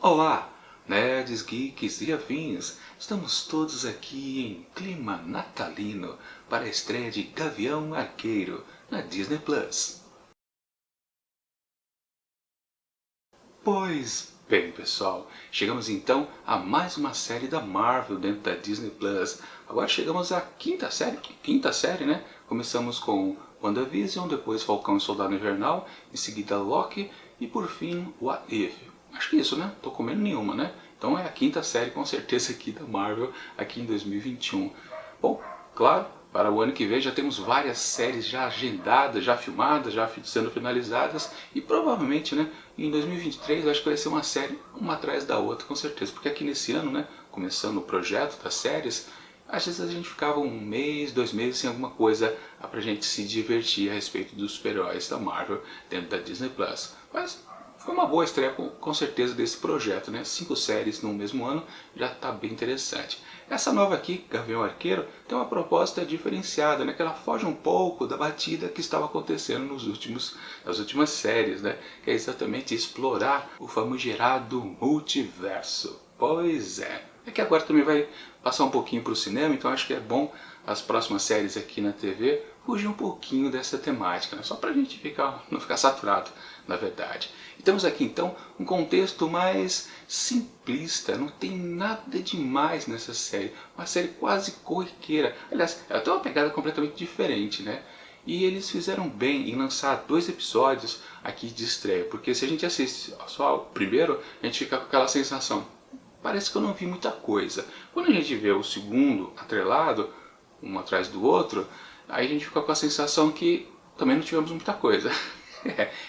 Olá, nerds, geeks e afins! Estamos todos aqui em clima natalino para a estreia de Gavião Arqueiro na Disney Plus. Pois bem, pessoal, chegamos então a mais uma série da Marvel dentro da Disney Plus. Agora chegamos à quinta série, né? Começamos com WandaVision, depois Falcão e Soldado Invernal, em seguida Loki e por fim What If. Acho que é isso, né? Tô comendo nenhuma, né? Então é a quinta série com certeza aqui da Marvel, aqui em 2021. Bom, claro, para o ano que vem já temos várias séries já agendadas, já filmadas, já sendo finalizadas. E provavelmente, né, em 2023 acho que vai ser uma série uma atrás da outra, com certeza. Porque aqui nesse ano, né, começando o projeto das séries, às vezes a gente ficava um mês, 2 meses sem alguma coisa pra gente se divertir a respeito dos super-heróis da Marvel dentro da Disney Plus. Mas foi uma boa estreia com certeza desse projeto, né? 5 séries no mesmo ano já está bem interessante. Essa nova aqui, Gavião Arqueiro, tem uma proposta diferenciada, né? Que ela foge um pouco da batida que estava acontecendo nas últimas séries, né? Que é exatamente explorar o famigerado multiverso. Pois é. É que agora também vai passar um pouquinho para o cinema, então acho que é bom as próximas séries aqui na TV fugir um pouquinho dessa temática, né? Só para a gente não ficar saturado, na verdade. E temos aqui então um contexto mais simplista, não tem nada demais nessa série, uma série quase corriqueira. Aliás, ela tem uma pegada completamente diferente, né? E eles fizeram bem em lançar 2 episódios aqui de estreia, porque se a gente assiste só o primeiro, a gente fica com aquela sensação: parece que eu não vi muita coisa. Quando a gente vê o segundo atrelado, um atrás do outro, aí a gente fica com a sensação que também não tivemos muita coisa.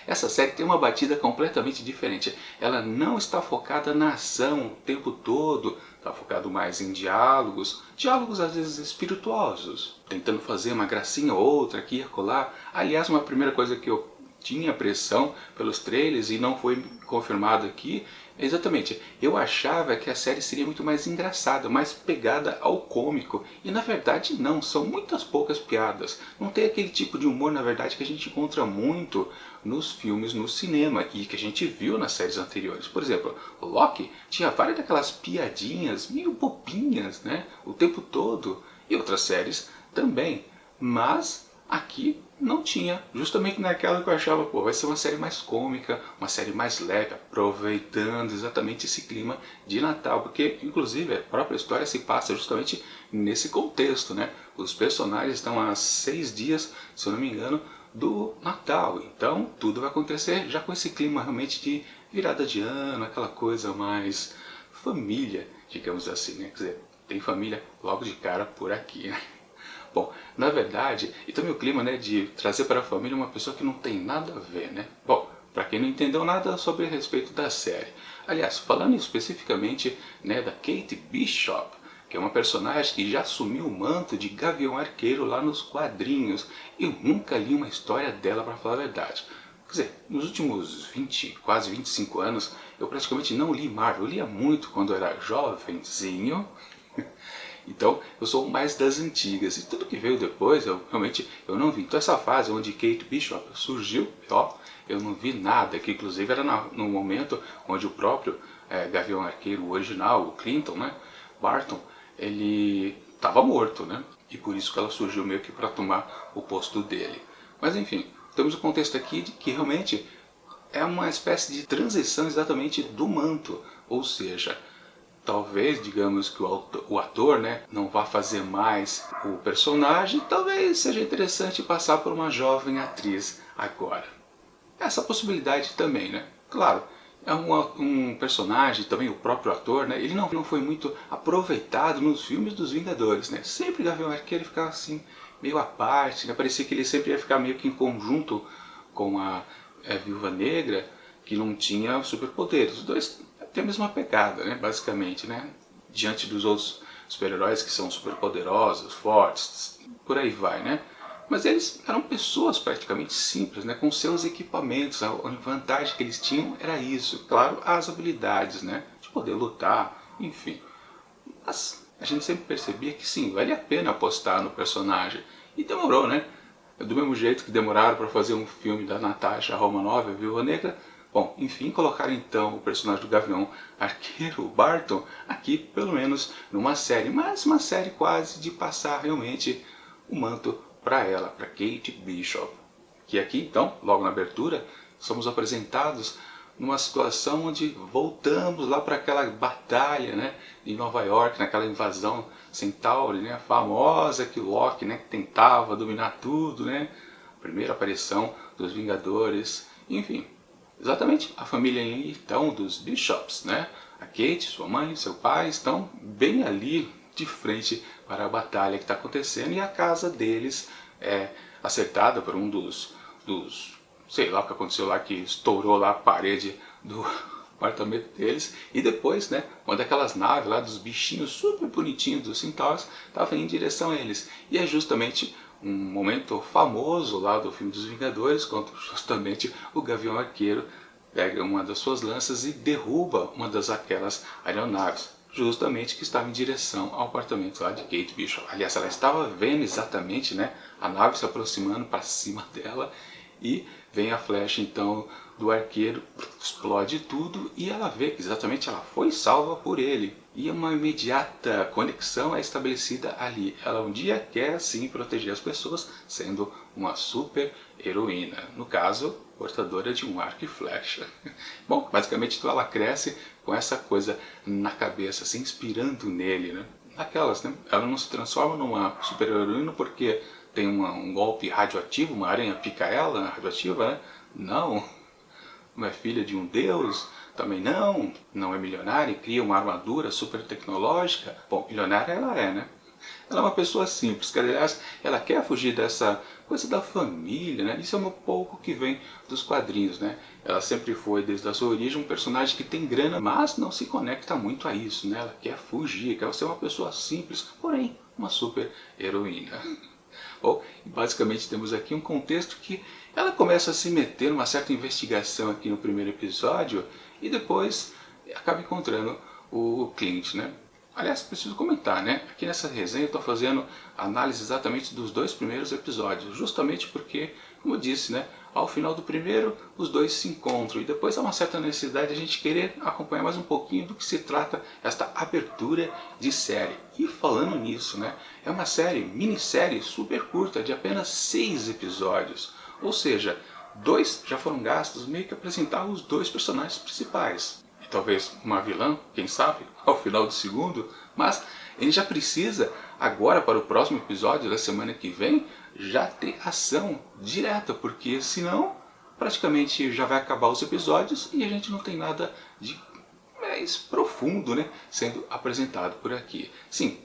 Essa série tem uma batida completamente diferente. Ela não está focada na ação o tempo todo, está focado mais em diálogos às vezes espirituosos, tentando fazer uma gracinha ou outra aqui e acolá. Aliás, uma primeira coisa que eu tinha pressão pelos trailers e não foi confirmado aqui, exatamente, eu achava que a série seria muito mais engraçada, mais pegada ao cômico, e na verdade não, são muitas poucas piadas, não tem aquele tipo de humor na verdade que a gente encontra muito nos filmes no cinema e que a gente viu nas séries anteriores. Por exemplo, o Loki tinha várias daquelas piadinhas meio bobinhas, né, o tempo todo, e outras séries também, mas aqui não tinha, justamente naquela que eu achava, pô, vai ser uma série mais cômica, uma série mais leve, aproveitando exatamente esse clima de Natal, porque inclusive a própria história se passa justamente nesse contexto, né? Os personagens estão há 6 dias, se eu não me engano, do Natal, então tudo vai acontecer já com esse clima realmente de virada de ano, aquela coisa mais família, digamos assim, né? Quer dizer, tem família logo de cara por aqui, né? Bom, na verdade, e também o clima, né, de trazer para a família uma pessoa que não tem nada a ver, né? Bom, para quem não entendeu nada sobre a respeito da série. Aliás, falando especificamente, né, da Kate Bishop, que é uma personagem que já assumiu o manto de Gavião Arqueiro lá nos quadrinhos. Eu nunca li uma história dela, para falar a verdade. Quer dizer, nos últimos 20, quase 25 anos, eu praticamente não li Marvel. Eu lia muito quando eu era jovenzinho. Então, eu sou mais das antigas. E tudo que veio depois, eu não vi. Então, essa fase onde Kate Bishop surgiu, eu não vi nada. Que inclusive era no momento onde o próprio Gavião Arqueiro, o original, o Clinton, né, Barton, ele estava morto, né? E por isso que ela surgiu meio que para tomar o posto dele. Mas enfim, temos o contexto aqui de que realmente é uma espécie de transição exatamente do manto. Ou seja, talvez, digamos que o ator, né, não vá fazer mais o personagem, talvez seja interessante passar por uma jovem atriz agora. Essa possibilidade também, né? Claro, é um personagem, também o próprio ator, né, ele não foi muito aproveitado nos filmes dos Vingadores, né? Sempre Gavião Arqueiro ficava assim, meio à parte, né? Parecia que ele sempre ia ficar meio que em conjunto com a Viúva Negra, que não tinha superpoderes. Os dois têm a mesma pegada, né, basicamente, né? Diante dos outros super-heróis que são superpoderosos, fortes, por aí vai, né? Mas eles eram pessoas praticamente simples, né, com seus equipamentos. A vantagem que eles tinham era isso, claro, as habilidades, né, de poder lutar, enfim. Mas a gente sempre percebia que sim, vale a pena apostar no personagem. E demorou, né? Do mesmo jeito que demoraram para fazer um filme da Natasha Romanoff, a Viúva Negra, Bom, enfim, colocaram então o personagem do Gavião Arqueiro, o Barton, aqui pelo menos numa série, mas uma série quase de passar realmente o manto para ela, para Kate Bishop. Que aqui então, logo na abertura, somos apresentados numa situação onde voltamos lá para aquela batalha, né, em Nova York, naquela invasão Centauri, né, famosa que o Loki, né, tentava dominar tudo, né, a primeira aparição dos Vingadores, enfim, exatamente a família então dos Bishops, né, a Kate, sua mãe, seu pai estão bem ali de frente para a batalha que está acontecendo e a casa deles é acertada por um dos sei lá o que aconteceu lá, que estourou lá a parede do apartamento deles, e depois, né, uma daquelas naves lá dos bichinhos super bonitinhos dos Centauros estava em direção a eles, e é justamente um momento famoso lá do filme dos Vingadores, quando justamente o Gavião Arqueiro pega uma das suas lanças e derruba uma das aquelas aeronaves, justamente que estava em direção ao apartamento lá de Kate Bishop. Aliás, ela estava vendo exatamente, né, a nave se aproximando para cima dela, e vem a flecha então do arqueiro, explode tudo e ela vê que exatamente ela foi salva por ele. E uma imediata conexão é estabelecida ali. Ela um dia quer sim proteger as pessoas, sendo uma super heroína. No caso, portadora de um arco e flecha. Bom, basicamente então ela cresce com essa coisa na cabeça, se inspirando nele, né? Aquelas, né? Ela não se transforma numa super heroína porque tem um golpe radioativo, uma aranha pica ela, radioativa, né? Não é filha de um deus, também não é milionária e cria uma armadura super tecnológica. Bom, milionária ela é, né? Ela é uma pessoa simples, que aliás, ela quer fugir dessa coisa da família, né? Isso é um pouco que vem dos quadrinhos, né? Ela sempre foi, desde a sua origem, um personagem que tem grana, mas não se conecta muito a isso, né? Ela quer fugir, quer ser uma pessoa simples, porém, uma super heroína. Bom, basicamente temos aqui um contexto que ela começa a se meter numa certa investigação aqui no primeiro episódio e depois acaba encontrando o Clint, né? Aliás, preciso comentar, né? Aqui nessa resenha eu estou fazendo análise exatamente dos dois primeiros episódios, justamente porque, como eu disse, né? Ao final do primeiro, os dois se encontram e depois há uma certa necessidade de a gente querer acompanhar mais um pouquinho do que se trata esta abertura de série. E falando nisso, né? É uma minissérie super curta, de apenas 6 episódios. Ou seja, 2 já foram gastos meio que apresentar os dois personagens principais. E talvez uma vilã, quem sabe, ao final do segundo, mas ele já precisa, agora para o próximo episódio da semana que vem, já ter ação direta, porque senão praticamente já vai acabar os episódios e a gente não tem nada de mais profundo, né, sendo apresentado por aqui. Sim,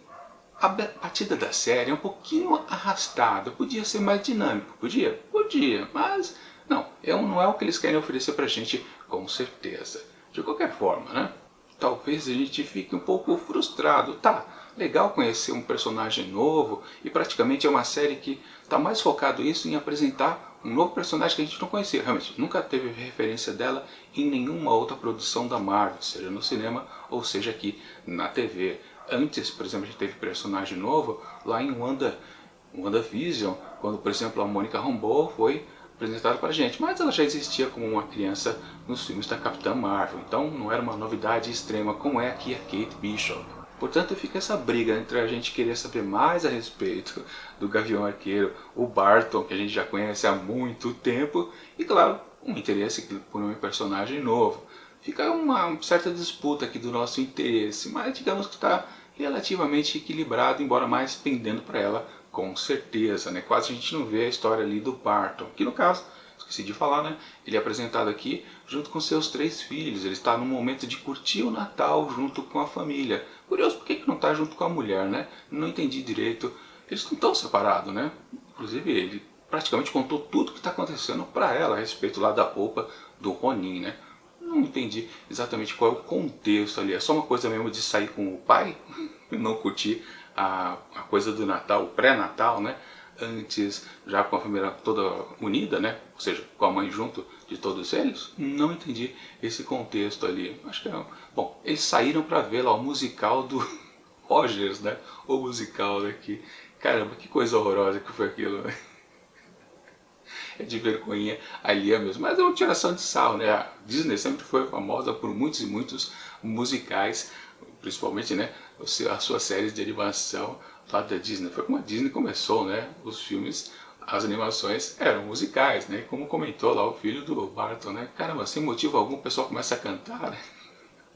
a batida da série é um pouquinho arrastada, podia ser mais dinâmico, podia? Podia, mas não é o que eles querem oferecer pra gente com certeza. De qualquer forma, né? Talvez a gente fique um pouco frustrado. Tá, legal conhecer um personagem novo e praticamente é uma série que está mais focado isso em apresentar um novo personagem que a gente não conhecia. Realmente, nunca teve referência dela em nenhuma outra produção da Marvel, seja no cinema ou seja aqui na TV. Antes, por exemplo, a gente teve personagem novo lá em WandaVision, quando, por exemplo, a Mônica Rambeau foi apresentada para a gente, mas ela já existia como uma criança nos filmes da Capitã Marvel, então não era uma novidade extrema como é aqui a Kate Bishop. Portanto, fica essa briga entre a gente querer saber mais a respeito do Gavião Arqueiro, o Barton, que a gente já conhece há muito tempo, e claro, um interesse por um personagem novo. Fica uma certa disputa aqui do nosso interesse, mas digamos que está relativamente equilibrado, embora mais pendendo para ela com certeza, né? Quase a gente não vê a história ali do Barton, que no caso, esqueci de falar, né? Ele é apresentado aqui junto com seus 3 filhos, ele está no momento de curtir o Natal junto com a família. Curioso, por que não está junto com a mulher, né? Não entendi direito, eles não estão separados, né? Inclusive ele praticamente contou tudo o que está acontecendo para ela a respeito lá da roupa do Ronin, né? Não entendi exatamente qual é o contexto ali. É só uma coisa mesmo de sair com o pai e não curtir a coisa do Natal, o pré-Natal, né? Antes, já com a família toda unida, né? Ou seja, com a mãe junto de todos eles. Não entendi esse contexto ali. Acho que é... Bom, eles saíram para ver lá o musical do Rogers, né? O musical daqui. Caramba, que coisa horrorosa que foi aquilo, né? é de vergonhinha alheia mesmo. Mas é uma tiração de sarro, né? A Disney sempre foi famosa por muitos e muitos musicais, principalmente, né, as suas séries de animação lá da Disney. Foi como a Disney começou, né? Os filmes, as animações eram musicais, né? Como comentou lá o filho do Barton, né? Caramba, sem motivo algum o pessoal começa a cantar, né?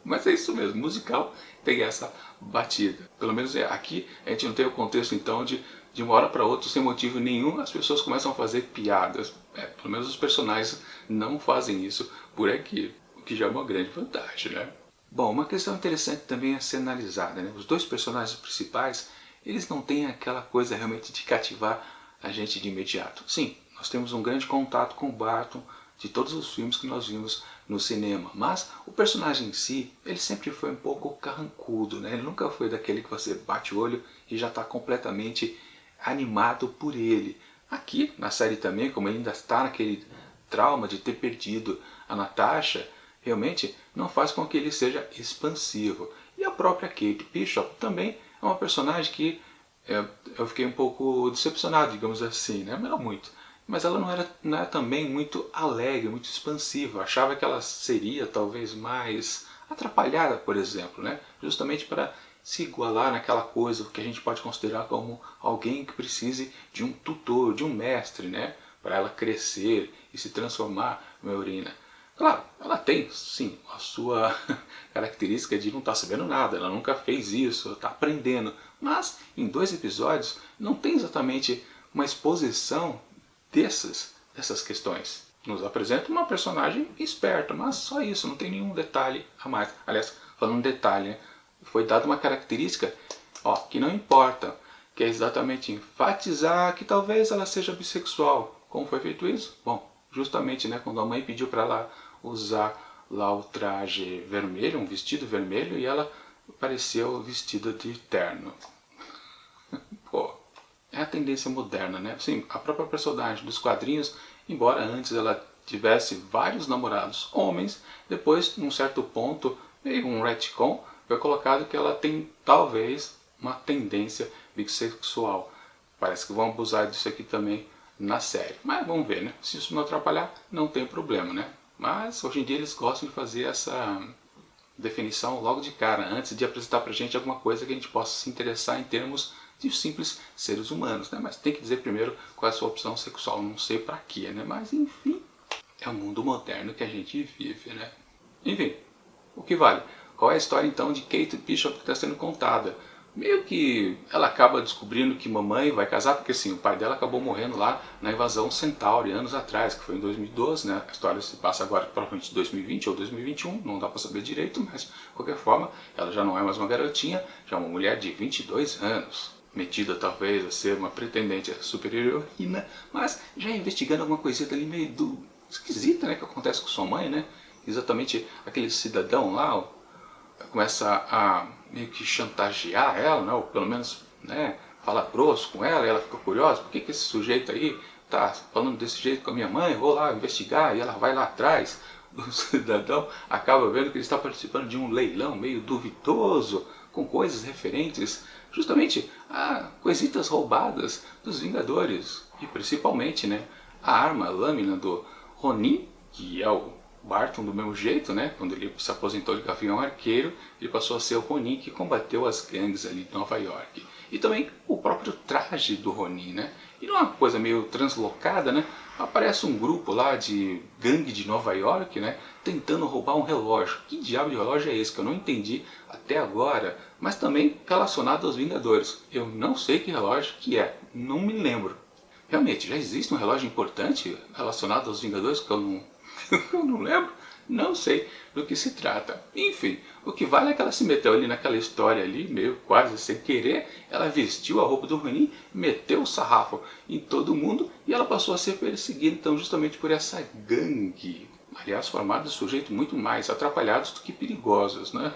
Mas é isso mesmo, musical tem essa batida. Pelo menos aqui a gente não tem o contexto então de uma hora para outra, sem motivo nenhum, as pessoas começam a fazer piadas. Pelo menos os personagens não fazem isso por aqui, o que já é uma grande vantagem, né? Bom, uma questão interessante também a ser analisada, né? Os dois personagens principais, eles não têm aquela coisa realmente de cativar a gente de imediato. Sim, nós temos um grande contato com o Barton de todos os filmes que nós vimos no cinema, mas o personagem em si, ele sempre foi um pouco carrancudo, né? Ele nunca foi daquele que você bate o olho e já está completamente animado por ele. Aqui na série também, como ele ainda está naquele trauma de ter perdido a Natasha, realmente não faz com que ele seja expansivo. E a própria Kate Bishop também é uma personagem que eu fiquei um pouco decepcionado, digamos assim, né? Não muito. Mas ela não era também muito alegre, muito expansiva. Eu achava que ela seria talvez mais atrapalhada, por exemplo, né? Justamente para se igualar naquela coisa que a gente pode considerar como alguém que precise de um tutor, de um mestre, né? Para ela crescer e se transformar em Eurina. Claro, ela tem sim a sua característica de não estar sabendo nada, ela nunca fez isso, está aprendendo. Mas em 2 episódios não tem exatamente uma exposição dessas questões. Nos apresenta uma personagem esperta, mas só isso, não tem nenhum detalhe a mais. Aliás, falando em detalhe, né, foi dada uma característica que não importa, que é exatamente enfatizar que talvez ela seja bissexual. Como foi feito isso? Bom, justamente, né, quando a mãe pediu para ela usar lá o traje vermelho, um vestido vermelho, e ela apareceu vestida de terno. Pô, é a tendência moderna, né? Sim, a própria personagem dos quadrinhos, embora antes ela tivesse vários namorados homens, depois, num certo ponto, meio um retcon, foi colocado que ela tem talvez uma tendência bissexual. Parece que vão abusar disso aqui também na série. Mas vamos ver, né? Se isso não atrapalhar, não tem problema, né? Mas hoje em dia eles gostam de fazer essa definição logo de cara, antes de apresentar pra gente alguma coisa que a gente possa se interessar em termos de simples seres humanos, né? Mas tem que dizer primeiro qual é a sua opção sexual, não sei pra quê, né? Mas enfim, é o mundo moderno que a gente vive, né? Enfim, o que vale? Qual é a história então de Kate Bishop que está sendo contada? Meio que ela acaba descobrindo que mamãe vai casar, porque sim, o pai dela acabou morrendo lá na invasão Centauri anos atrás, que foi em 2012, né? A história se passa agora provavelmente em 2020 ou 2021, não dá para saber direito, mas de qualquer forma, ela já não é mais uma garotinha, já é uma mulher de 22 anos. Metida talvez a ser uma pretendente super-heroína, mas já investigando alguma coisita ali meio esquisita, né, que acontece com sua mãe, né? Exatamente aquele cidadão lá começa a meio que chantagear ela, né? Ou pelo menos, né, fala grosso com ela, e ela fica curiosa, por que esse sujeito aí tá falando desse jeito com a minha mãe? Vou lá investigar, e ela vai lá atrás. O cidadão acaba vendo que ele está participando de um leilão meio duvidoso, com coisas referentes justamente a coisitas roubadas dos Vingadores. E principalmente, né, a arma, a lâmina do Ronin, que é o Barton do mesmo jeito, né? Quando ele se aposentou de Gavião Arqueiro, ele passou a ser o Ronin que combateu as gangues ali de Nova York. E também o próprio traje do Ronin, né? E numa coisa meio translocada, né? Aparece um grupo lá de gangue de Nova York, né? Tentando roubar um relógio. Que diabo de relógio é esse? Que eu não entendi até agora. Mas também relacionado aos Vingadores. Eu não sei que relógio que é. Não me lembro. Realmente, já existe um relógio importante relacionado aos Vingadores que eu não lembro? Não sei do que se trata. Enfim, o que vale é que ela se meteu ali naquela história ali, meio quase sem querer. Ela vestiu a roupa do Ronin, meteu o sarrafo em todo mundo e ela passou a ser perseguida, então, justamente por essa gangue. Aliás, formada de sujeitos muito mais atrapalhados do que perigosos, né?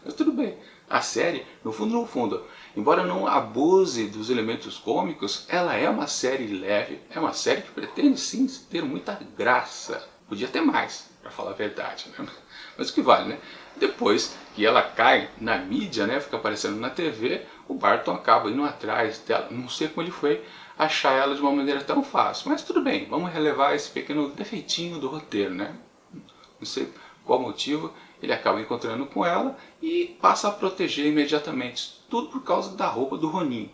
Mas tudo bem. A série, no fundo, embora não abuse dos elementos cômicos, ela é uma série leve, é uma série que pretende sim ter muita graça. Podia ter mais, para falar a verdade, né? Mas o que vale, né? Depois que ela cai na mídia, né, fica aparecendo na TV, o Barton acaba indo atrás dela. Não sei como ele foi achar ela de uma maneira tão fácil. Mas tudo bem, vamos relevar esse pequeno defeitinho do roteiro, né? Não sei qual motivo, ele acaba encontrando com ela e passa a proteger imediatamente. Tudo por causa da roupa do Ronin.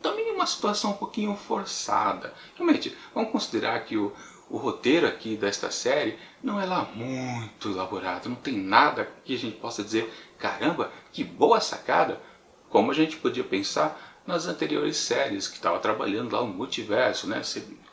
Também é uma situação um pouquinho forçada. Realmente, vamos considerar que o roteiro aqui desta série não é lá muito elaborado. Não tem nada que a gente possa dizer, caramba, que boa sacada. Como a gente podia pensar nas anteriores séries, que estava trabalhando lá o multiverso, né?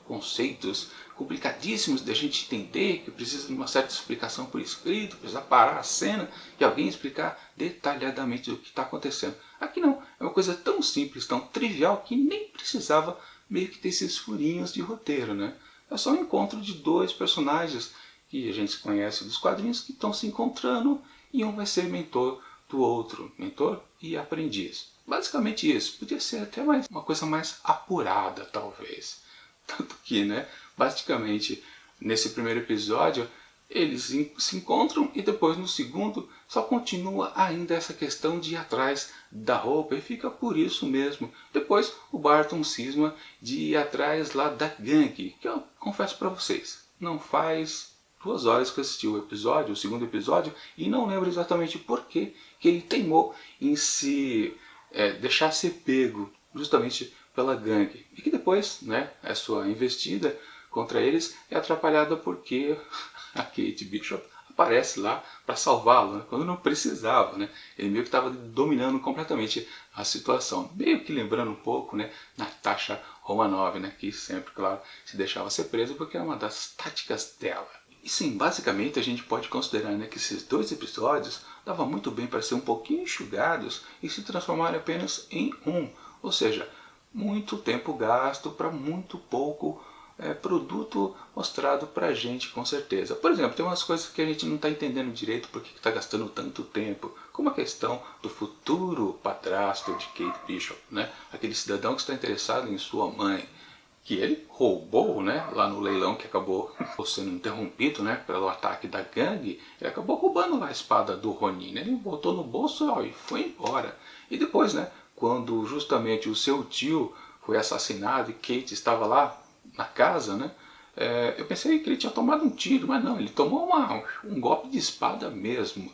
Conceitos complicadíssimos de a gente entender, que precisa de uma certa explicação por escrito, precisa parar a cena e alguém explicar detalhadamente o que está acontecendo. Aqui não, é uma coisa tão simples, tão trivial, que nem precisava meio que ter esses furinhos de roteiro, né? É só um encontro de dois personagens que a gente conhece dos quadrinhos que estão se encontrando e um vai ser mentor do outro, mentor e aprendiz. Basicamente isso, podia ser até mais uma coisa mais apurada, talvez. Tanto que, né, basicamente, nesse primeiro episódio, eles se encontram e depois no segundo só continua ainda essa questão de ir atrás da roupa e fica por isso mesmo. Depois o Barton cisma de ir atrás lá da gangue, que eu confesso para vocês, não faz 2 horas que eu assisti o episódio, o segundo episódio, e não lembro exatamente por que ele teimou em se deixar ser pego justamente pela gangue. E que depois, né, a sua investida contra eles é atrapalhada porque a Kate Bishop aparece lá para salvá-lo, né, quando não precisava, né? Ele meio que estava dominando completamente a situação. Meio que lembrando um pouco, né, Natasha Romanoff, né, que sempre, claro, se deixava ser presa porque é uma das táticas dela. E sim, basicamente a gente pode considerar, né, que esses 2 episódios davam muito bem para ser um pouquinho enxugados e se transformarem apenas em um. Ou seja, muito tempo gasto para muito pouco produto mostrado pra gente, com certeza. Por exemplo, tem umas coisas que a gente não está entendendo direito porque está gastando tanto tempo, como a questão do futuro padrasto de Kate Bishop, né? Aquele cidadão que está interessado em sua mãe, que ele roubou, né, lá no leilão que acabou sendo interrompido, né, pelo ataque da gangue. Ele acabou roubando lá a espada do Ronin, né? Ele botou no bolso, ó, e foi embora. E depois, né, quando justamente o seu tio foi assassinado e Kate estava lá na casa, né, eu pensei que ele tinha tomado um tiro, mas não, ele tomou um golpe de espada mesmo.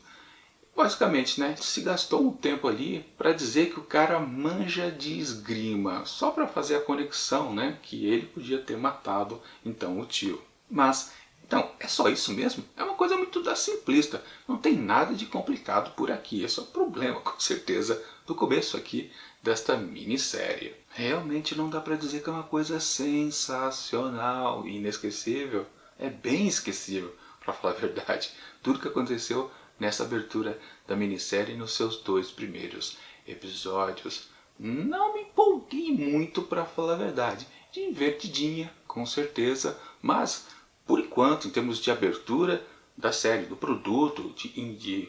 Basicamente, né, se gastou um tempo ali para dizer que o cara manja de esgrima, só para fazer a conexão, né, que ele podia ter matado então o tio. Mas, então, é só isso mesmo? É uma coisa muito da simplista, não tem nada de complicado por aqui, esse é o problema, com certeza, do começo aqui desta minissérie. Realmente não dá para dizer que é uma coisa sensacional e inesquecível, é bem esquecível, para falar a verdade, tudo que aconteceu nessa abertura da minissérie nos seus 2 primeiros episódios. Não me empolguei muito, para falar a verdade. Divertidinha, com certeza, mas por enquanto, em termos de abertura da série, do produto,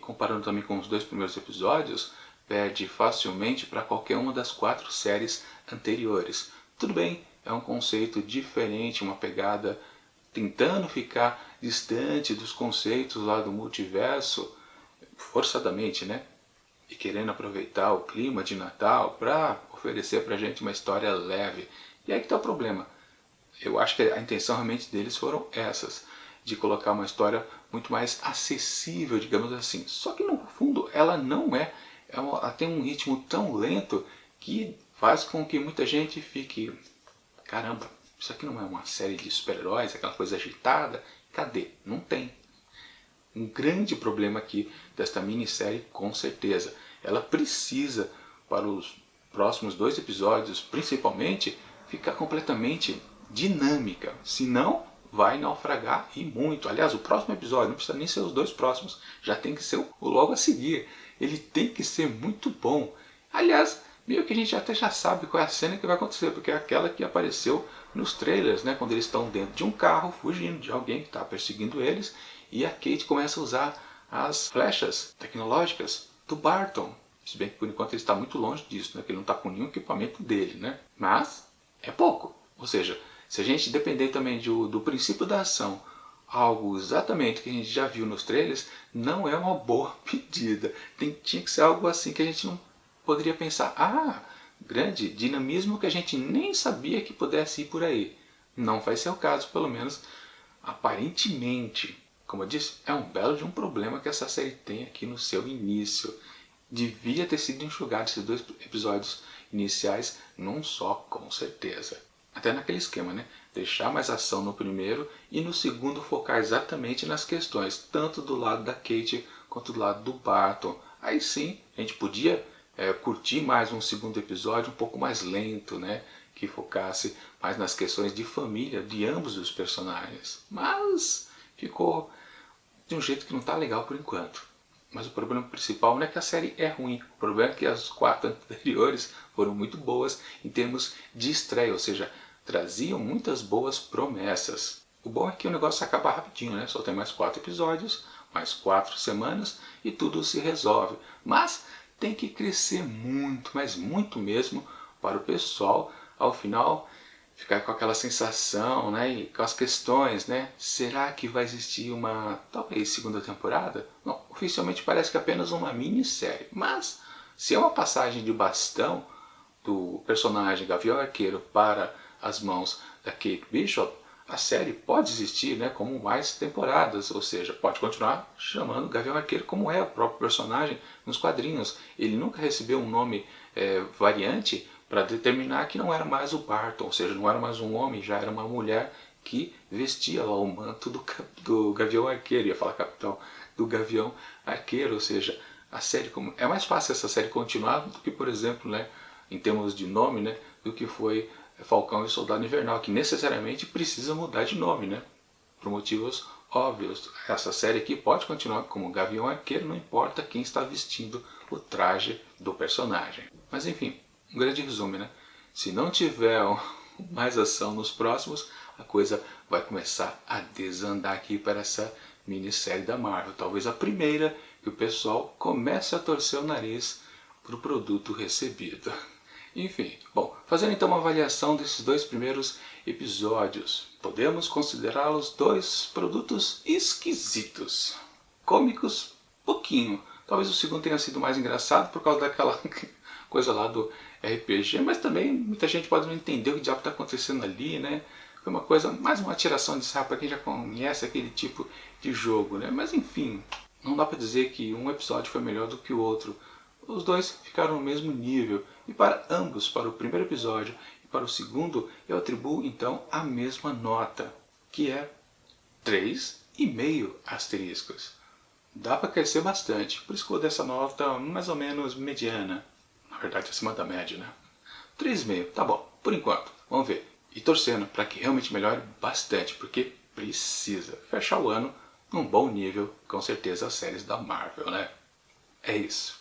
comparando também com os 2 primeiros episódios, perde facilmente para qualquer uma das 4 séries anteriores. Tudo bem, é um conceito diferente, uma pegada tentando ficar distante dos conceitos lá do multiverso, forçadamente, né? E querendo aproveitar o clima de Natal para oferecer pra gente uma história leve. E aí que tá o problema. Eu acho que a intenção realmente deles foram essas, de colocar uma história muito mais acessível, digamos assim. Só que no fundo ela não é. Ela tem um ritmo tão lento que faz com que muita gente fique, caramba, isso aqui não é uma série de super-heróis, aquela coisa agitada. Cadê? Não tem. Um grande problema aqui desta minissérie, com certeza. Ela precisa, para os próximos 2 episódios, principalmente, ficar completamente dinâmica. Senão, vai naufragar e muito. Aliás, o próximo episódio, não precisa nem ser os 2 próximos, já tem que ser o logo a seguir. Ele tem que ser muito bom. Aliás, meio que a gente até já sabe qual é a cena que vai acontecer, porque é aquela que apareceu nos trailers, né, quando eles estão dentro de um carro, fugindo de alguém que está perseguindo eles, e a Kate começa a usar as flechas tecnológicas do Barton. Se bem que por enquanto ele está muito longe disso, né, que ele não está com nenhum equipamento dele, né? Mas é pouco. Ou seja, se a gente depender também do princípio da ação, algo exatamente que a gente já viu nos trailers, não é uma boa pedida. Tinha que ser algo assim que a gente não poderia pensar, grande dinamismo que a gente nem sabia que pudesse ir por aí. Não vai ser o caso, pelo menos aparentemente. Como eu disse, é um belo de um problema que essa série tem aqui no seu início. Devia ter sido enxugado esses 2 episódios iniciais num só, com certeza. Até naquele esquema, né? Deixar mais ação no primeiro e no segundo focar exatamente nas questões, tanto do lado da Kate quanto do lado do Barton. Aí sim, a gente podia curtir mais um segundo episódio um pouco mais lento, né? Que focasse mais nas questões de família de ambos os personagens. Mas ficou de um jeito que não está legal por enquanto. Mas o problema principal não é que a série é ruim. O problema é que as 4 anteriores foram muito boas em termos de estreia, ou seja, traziam muitas boas promessas. O bom é que o negócio acaba rapidinho, né? Só tem mais 4 episódios, mais 4 semanas e tudo se resolve. Mas tem que crescer muito, mas muito mesmo, para o pessoal, ao final, ficar com aquela sensação, né, e com as questões, né? Será que vai existir uma, talvez, segunda temporada? Não, oficialmente parece que é apenas uma minissérie, mas se é uma passagem de bastão do personagem Gavião Arqueiro para as mãos da Kate Bishop, a série pode existir, né, como mais temporadas, ou seja, pode continuar chamando Gavião Arqueiro como é o próprio personagem nos quadrinhos. Ele nunca recebeu um nome variante para determinar que não era mais o Barton, ou seja, não era mais um homem, já era uma mulher que vestia lá o manto do Gavião Arqueiro, ia falar capitão, do Gavião Arqueiro, ou seja, a série, é mais fácil essa série continuar do que, por exemplo, né, em termos de nome, né, do que foi Falcão e Soldado Invernal, que necessariamente precisa mudar de nome, né, por motivos óbvios. Essa série aqui pode continuar como Gavião Arqueiro, não importa quem está vestindo o traje do personagem. Mas enfim, um grande resumo, né? Se não tiver mais ação nos próximos, a coisa vai começar a desandar aqui para essa minissérie da Marvel. Talvez a primeira que o pessoal comece a torcer o nariz para o produto recebido. Enfim, bom, fazendo então uma avaliação desses 2 primeiros episódios, podemos considerá-los 2 produtos esquisitos. Cômicos, pouquinho. Talvez o segundo tenha sido mais engraçado por causa daquela coisa lá do RPG, mas também muita gente pode não entender o que diabo está acontecendo ali, né? Foi uma coisa, mais uma tiração de sarro para quem já conhece aquele tipo de jogo, né? Mas enfim, não dá para dizer que um episódio foi melhor do que o outro. Os 2 ficaram no mesmo nível, e para ambos, para o primeiro episódio e para o segundo, eu atribuo então a mesma nota, que é 3,5 asteriscos. Dá para crescer bastante, por isso que eu vou dessa nota mais ou menos mediana. Na verdade, acima da média, né? 3,5, tá bom, por enquanto. Vamos ver. E torcendo para que realmente melhore bastante, porque precisa fechar o ano num bom nível, com certeza, as séries da Marvel, né? É isso.